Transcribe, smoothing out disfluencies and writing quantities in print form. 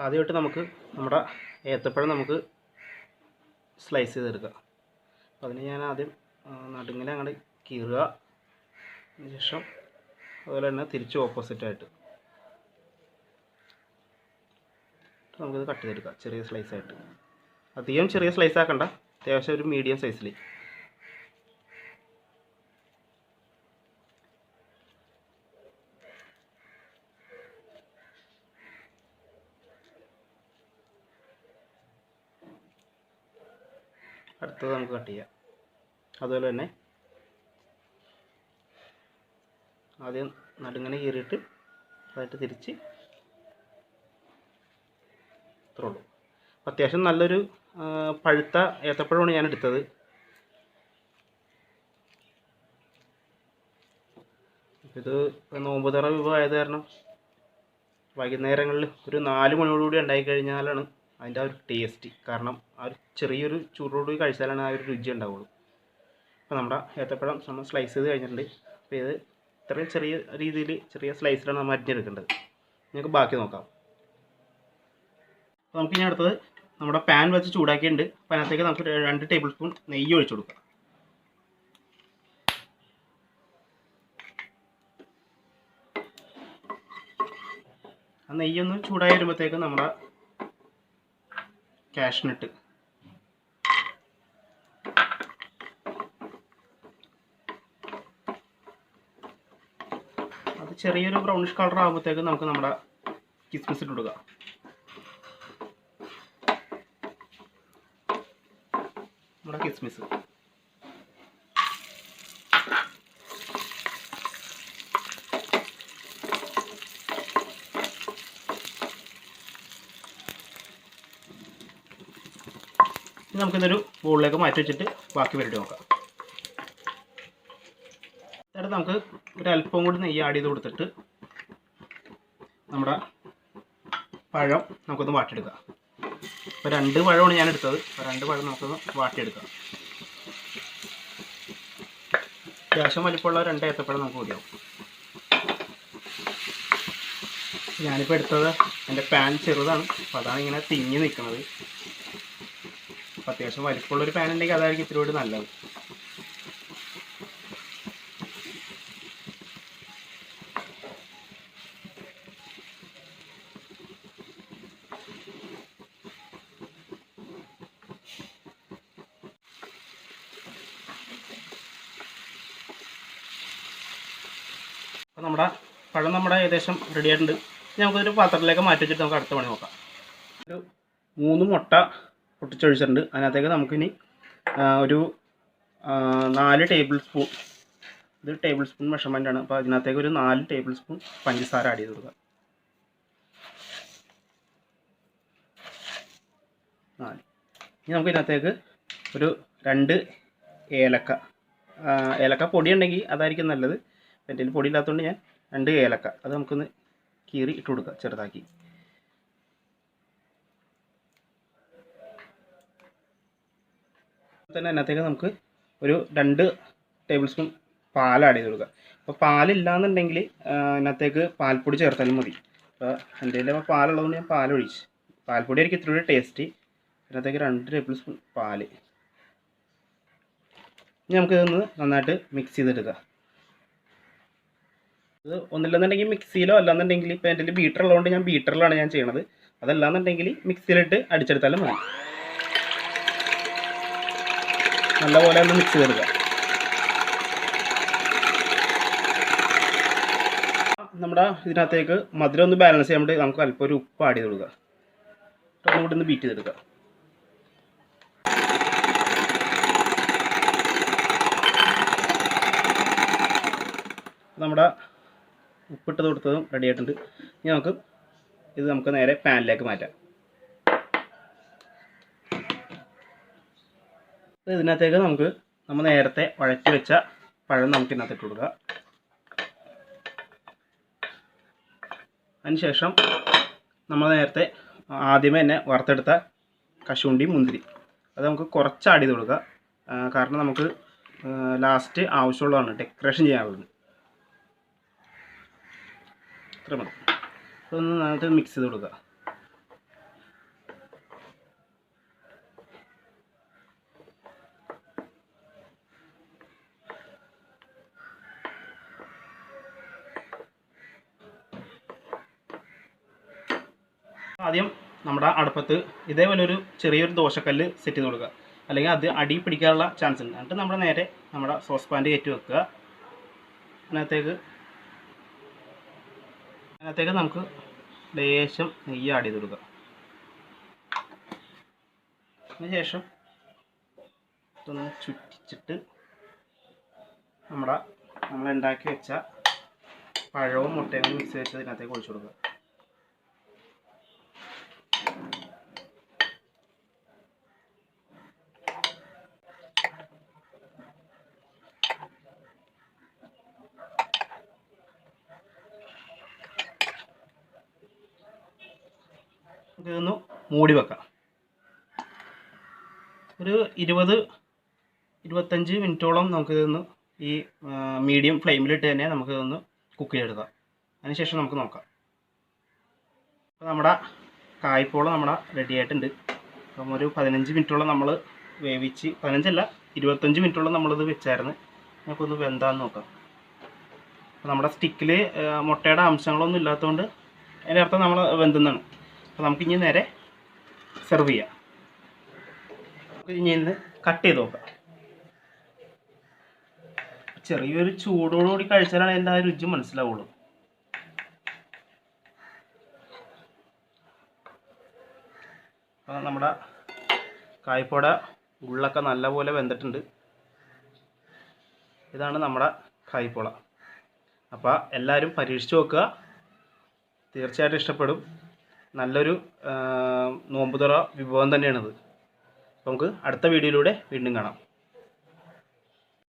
ആദ്യമായിട്ട് നമുക്ക് നമ്മുടെ ഏത്തപ്പഴം നമുക്ക് സ്ലൈസ് ചെയ്തെടുക്കാം. അപ്പോൾ അതിന് ഞാൻ ആദ്യം നടുങ്ങിനെ അങ്ങോട്ട് കീറുക. അതിനുശേഷം അതുപോലെ തന്നെ തിരിച്ച് ഓപ്പോസിറ്റായിട്ട് നമുക്കിത് കട്ട് ചെയ്തെടുക്കാം ചെറിയ സ്ലൈസായിട്ട്. അധികം ചെറിയ സ്ലൈസ് ആക്കണ്ട, അത്യാവശ്യം ഒരു മീഡിയം സൈസിൽ. അടുത്തത് നമുക്ക് കട്ട് ചെയ്യാം. അതുപോലെ തന്നെ ആദ്യം നടുങ്ങനെ കീറിയിട്ട് അതായിട്ട് തിരിച്ച് ഇത്രേ ഉള്ളൂ. അത്യാവശ്യം നല്ലൊരു പഴുത്ത ഏത്തപ്പഴമാണ് ഞാൻ എടുത്തത്. ഇത് നോമ്പ് തുറ വിഭവമായത് കാരണം വൈകുന്നേരങ്ങളിൽ ഒരു 4 മണിയോടുകൂടി ഉണ്ടായിക്കഴിഞ്ഞാലാണ് അതിൻ്റെ ആ ഒരു ടേസ്റ്റ്. കാരണം ആ ഒരു ചെറിയൊരു ചൂടോടുകൂടി കഴിച്ചാലാണ് ആ ഒരു രുചി ഉണ്ടാവുള്ളൂ. അപ്പോൾ നമ്മുടെ ഏത്തപ്പഴം നമ്മൾ സ്ലൈസ് ചെയ്ത് കഴിഞ്ഞിട്ടുണ്ട്. അപ്പോൾ ഇത് ഇത്രയും ചെറിയ രീതിയിൽ ചെറിയ സ്ലൈസിലാണ് നമ്മൾ അരിഞ്ഞെടുക്കേണ്ടത്. നമുക്ക് ബാക്കി നോക്കാം. അപ്പോൾ നമുക്കിനി അടുത്തത് നമ്മുടെ പാൻ വെച്ച് ചൂടാക്കിയിട്ടുണ്ട്. അപ്പോൾ അതിനകത്തേക്ക് നമുക്ക് 2 ടേബിൾ സ്പൂൺ നെയ്യ് ഒഴിച്ചു കൊടുക്കാം. ആ നെയ്യൊന്ന് ചൂടായി വരുമ്പോഴത്തേക്ക് നമ്മുടെ കാഷ്നട്ട് അത് ചെറിയൊരു ബ്രൗണിഷ് കളർ ആകുമ്പോഴത്തേക്ക് നമുക്ക് നമ്മുടെ കിസ്മിസ് ഇട്ട് കൊടുക്കാം. നമ്മുടെ കിസ്മിസ് നമുക്കിതൊരു ബോളിലേക്ക് മാറ്റി വെച്ചിട്ട് ബാക്കി പരിപാടി നോക്കാം. എന്നിട്ട് നമുക്ക് ഒരു അല്പം കൂടി നെയ്യ് ആഡ് ചെയ്ത് കൊടുത്തിട്ട് നമ്മുടെ പഴം നമുക്കൊന്ന് വാട്ടിയെടുക്കാം. ഇപ്പോൾ 2 പഴമാണ് ഞാൻ എടുത്തത്. അപ്പോൾ 2 പഴം നമുക്കൊന്ന് വാട്ടിയെടുക്കാം. അത്യാവശ്യം വലിപ്പമുള്ള 2 ഏത്തപ്പഴം നമുക്ക് മതിയാവും. ഞാനിപ്പോൾ എടുത്തത് എൻ്റെ പാൻ ചെറുതാണ്, അപ്പോൾ അതാണ് ഇങ്ങനെ തിങ്ങി നിൽക്കുന്നത്. അപ്പോൾ അത്യാവശ്യം വലിപ്പമുള്ളൊരു പാൻ ഉണ്ടെങ്കിൽ അതായിരിക്കും ഇത്തിരി കൂടി നല്ലത്. അപ്പോൾ നമ്മുടെ പഴം ഏകദേശം റെഡി ആയിട്ടുണ്ട്. നമുക്കൊരു പാത്രത്തിലേക്ക് മാറ്റി വെച്ചിട്ട് നമുക്ക് അടുത്ത പണി നോക്കാം. ഒരു 3 മുട്ട പൊട്ടിച്ചൊഴിച്ചിട്ടുണ്ട്. അതിനകത്തേക്ക് നമുക്കിനി ഒരു 4 ടേബിൾ സ്പൂൺ, ഇത് ടേബിൾ സ്പൂൺ മെഷർമെൻ്റാണ്. അപ്പോൾ അതിനകത്തേക്ക് ഒരു 4 ടേബിൾ സ്പൂൺ പഞ്ചസാര ആഡ് ചെയ്ത് കൊടുക്കുക. 4. ഇനി നമുക്ക് ഇതിനകത്തേക്ക് ഒരു 2 ഏലക്ക പൊടി ഉണ്ടെങ്കിൽ അതായിരിക്കും നല്ലത്. എൻ്റെ കയ്യിൽ പൊടി ഇല്ലാത്തതുകൊണ്ട് ഞാൻ 2 ഏലക്ക അത് നമുക്കൊന്ന് കീറി ഇട്ട് കൊടുക്കുക ചെറുതാക്കി. തന്നെ അതിനകത്തേക്ക് നമുക്ക് ഒരു 2 ടേബിൾ സ്പൂൺ പാൽ ആഡ് ചെയ്ത് കൊടുക്കുക. അപ്പോൾ പാലില്ലാന്നുണ്ടെങ്കിൽ അതിനകത്തേക്ക് പാൽപ്പൊടി ചേർത്താലും മതി. അപ്പോൾ എൻ്റെ കയ്യിൽ പാലുള്ളതുകൊണ്ട് ഞാൻ പാലൊഴിച്ച്, പാൽപ്പൊടി ആയിരിക്കും ഇത്തിരി കൂടി ടേസ്റ്റ്. അതിനകത്തേക്ക് 2 ടേബിൾ സ്പൂൺ പാൽ. ഇനി നമുക്കിതൊന്ന് നന്നായിട്ട് മിക്സ് ചെയ്തെടുക്കുക. ഇത് ഒന്നില്ലെന്നുണ്ടെങ്കിൽ മിക്സിയിലോ, അല്ലാന്നുണ്ടെങ്കിൽ ഇപ്പോൾ എൻ്റെ ബീറ്റർ ഉള്ളതുകൊണ്ട് ഞാൻ ബീറ്ററിലാണ് ഞാൻ ചെയ്യണത്. അതല്ലാന്നുണ്ടെങ്കിൽ മിക്സിയിലിട്ട് അടിച്ചെടുത്താലും മതി. നല്ലപോലെ ഒന്ന് മിക്സ് ചെയ്തെടുക്കുക. നമ്മുടെ ഇതിനകത്തേക്ക് മധുരം ഒന്ന് ബാലൻസ് ചെയ്യാൻ വേണ്ടി നമുക്ക് അല്പം ഒരു ഉപ്പ് ആഡ് ചെയ്ത് കൊടുക്കുക. ഒന്നുകൂടി ഒന്ന് ബീറ്റ് ചെയ്തെടുക്കുക. നമ്മുടെ ഉപ്പിട്ട് കൊടുത്തതും റെഡി ആയിട്ടുണ്ട്. ഇനി നമുക്ക് നേരെ പാനിലേക്ക് മാറ്റാം. ഇതിനകത്തേക്ക് നമ്മൾ നേരത്തെ വഴറ്റി വെച്ച പഴം നമുക്ക് ഇതിനകത്ത് ഇട്ട് കൊടുക്കുക. അതിനുശേഷം നമ്മൾ നേരത്തെ ആദ്യമേ തന്നെ വറുത്തെടുത്ത കശുവണ്ടി മുന്തിരി അത് നമുക്ക് കുറച്ച് ആഡ് ചെയ്ത് കൊടുക്കുക. കാരണം നമുക്ക് ലാസ്റ്റ് ആവശ്യമുള്ളതാണ്, ഡെക്കറേഷൻ ചെയ്യാനുള്ളത്. ഇത്ര മതി. അതൊന്ന് നന്നായിട്ട് മിക്സ് ചെയ്ത് കൊടുക്കുക. ആദ്യം നമ്മുടെ അടുപ്പത്ത് ഇതേപോലെ ഒരു ചെറിയൊരു ദോശക്കല്ല് സെറ്റ് ചെയ്ത് കൊടുക്കുക, അല്ലെങ്കിൽ അത് അടി പിടിക്കാനുള്ള ചാൻസ് ഉണ്ട്. എന്നിട്ട് നമ്മൾ നേരെ നമ്മുടെ സോസ് പാൻ്റെ കയറ്റി വെക്കുക. അതിനകത്തേക്ക് നമുക്ക് ലേശം നെയ്യ് ആഡ് ചെയ്ത് കൊടുക്കുക. അതിനുശേഷം ഇതൊന്ന് ചുറ്റിച്ചിട്ട് നമ്മൾ ഉണ്ടാക്കി വെച്ച പഴവും മുട്ടയും മിക്സ് വെച്ച് ഇതിനകത്തേക്ക് ഒഴിച്ചു കൊടുക്കുക. ഇതൊന്ന് മൂടി വെക്കാം. ഒരു 20-25 മിനിറ്റോളം നമുക്കിതൊന്ന് ഈ മീഡിയം ഫ്ലെയിമിലിട്ട് തന്നെ നമുക്കിതൊന്ന് കുക്ക് ചെയ്തെടുക്കാം. അതിനുശേഷം നമുക്ക് നോക്കാം. അപ്പോൾ നമ്മുടെ കായ്പോള റെഡി ആയിട്ടുണ്ട്. അപ്പം ഒരു 15 മിനിറ്റോളം നമ്മൾ വേവിച്ച്, 15 25 മിനിറ്റോളം നമ്മളിത് വെച്ചായിരുന്നു. നമുക്കൊന്ന് വെന്താന്ന് നോക്കാം. അപ്പോൾ നമ്മുടെ സ്റ്റിക്കിൽ മുട്ടയുടെ അംശങ്ങളൊന്നും ഇല്ലാത്തതുകൊണ്ട് അതിൻ്റെ അർത്ഥം നമ്മൾ വെന്തുന്നതാണ്. അപ്പോൾ നമുക്കിനി നേരെ സെർവ് ചെയ്യാം. നമുക്ക് ഇനി ഇന്ന് കട്ട് ചെയ്ത് നോക്കാം. ചെറിയൊരു ചൂടോടുകൂടി കഴിച്ചാലാണ് അതിൻ്റെ ആ രുചി മനസ്സിലാവുള്ളൂ. അപ്പോൾ നമ്മുടെ കായ്പോട ഉള്ളൊക്കെ നല്ലപോലെ വെന്തിട്ടുണ്ട്. ഇതാണ് നമ്മുടെ കായ്പോള. അപ്പോൾ എല്ലാവരും പരീക്ഷിച്ച് നോക്കുക, തീർച്ചയായിട്ടും ഇഷ്ടപ്പെടും. നല്ലൊരു നോമ്പുതുറ വിഭവം തന്നെയാണിത്. നമുക്ക് അടുത്ത വീഡിയോയിലൂടെ വീണ്ടും കാണാം.